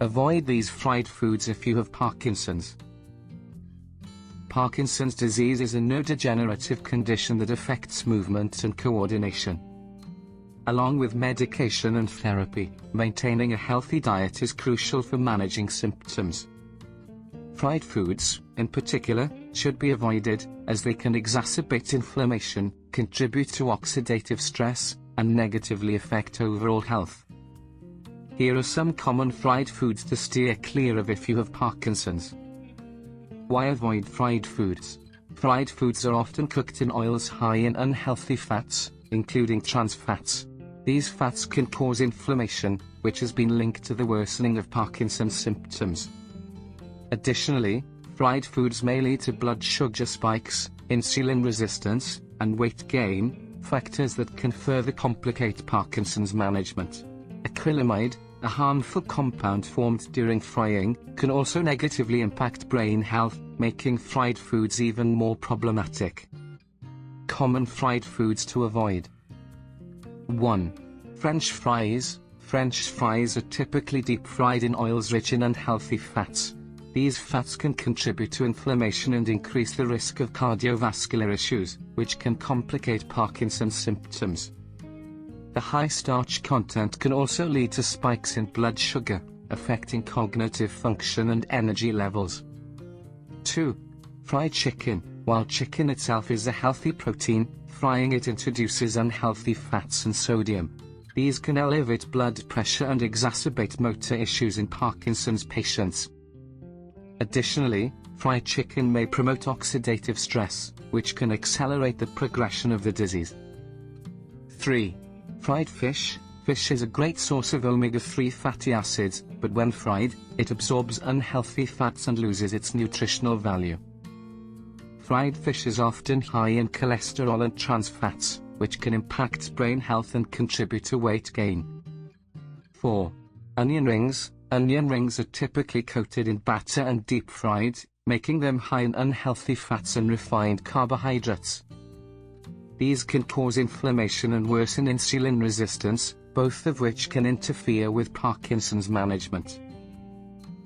Avoid these fried foods if you have Parkinson's. Parkinson's disease is a neurodegenerative condition that affects movement and coordination. Along with medication and therapy, maintaining a healthy diet is crucial for managing symptoms. Fried foods, in particular, should be avoided, as they can exacerbate inflammation, contribute to oxidative stress, and negatively affect overall health. Here are some common fried foods to steer clear of if you have Parkinson's. Why avoid fried foods? Fried foods are often cooked in oils high in unhealthy fats, including trans fats. These fats can cause inflammation, which has been linked to the worsening of Parkinson's symptoms. Additionally, fried foods may lead to blood sugar spikes, insulin resistance, and weight gain, factors that can further complicate Parkinson's management. Acrylamide, a harmful compound formed during frying, can also negatively impact brain health, making fried foods even more problematic. Common fried foods to avoid. 1. French fries. French fries are typically deep-fried in oils rich in unhealthy fats. These fats can contribute to inflammation and increase the risk of cardiovascular issues, which can complicate Parkinson's symptoms. The high starch content can also lead to spikes in blood sugar, affecting cognitive function and energy levels. 2. Fried chicken. While chicken itself is a healthy protein, frying it introduces unhealthy fats and sodium. These can elevate blood pressure and exacerbate motor issues in Parkinson's patients. Additionally, fried chicken may promote oxidative stress, which can accelerate the progression of the disease. 3. Fried fish. Fish is a great source of omega-3 fatty acids, but when fried, it absorbs unhealthy fats and loses its nutritional value. Fried fish is often high in cholesterol and trans fats, which can impact brain health and contribute to weight gain. 4. Onion rings. Onion rings are typically coated in batter and deep-fried, making them high in unhealthy fats and refined carbohydrates. These can cause inflammation and worsen insulin resistance, both of which can interfere with Parkinson's management.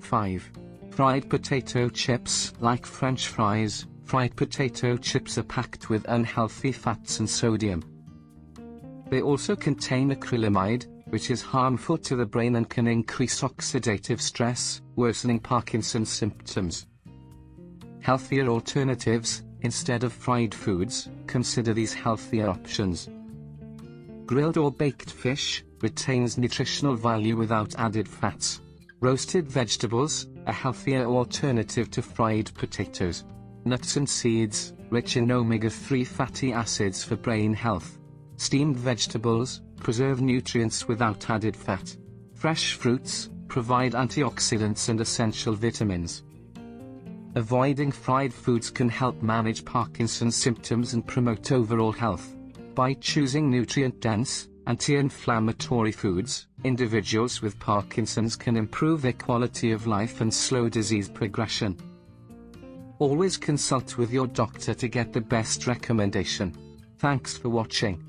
5. Fried potato chips. Like French fries, fried potato chips are packed with unhealthy fats and sodium. They also contain acrylamide, which is harmful to the brain and can increase oxidative stress, worsening Parkinson's symptoms. Healthier alternatives. Instead of fried foods, consider these healthier options. Grilled or baked fish retains nutritional value without added fats. Roasted vegetables, a healthier alternative to fried potatoes. Nuts and seeds, rich in omega-3 fatty acids for brain health. Steamed vegetables preserve nutrients without added fat. Fresh fruits provide antioxidants and essential vitamins. Avoiding fried foods can help manage Parkinson's symptoms and promote overall health. By choosing nutrient-dense, anti-inflammatory foods, individuals with Parkinson's can improve their quality of life and slow disease progression. Always consult with your doctor to get the best recommendation. Thanks for watching.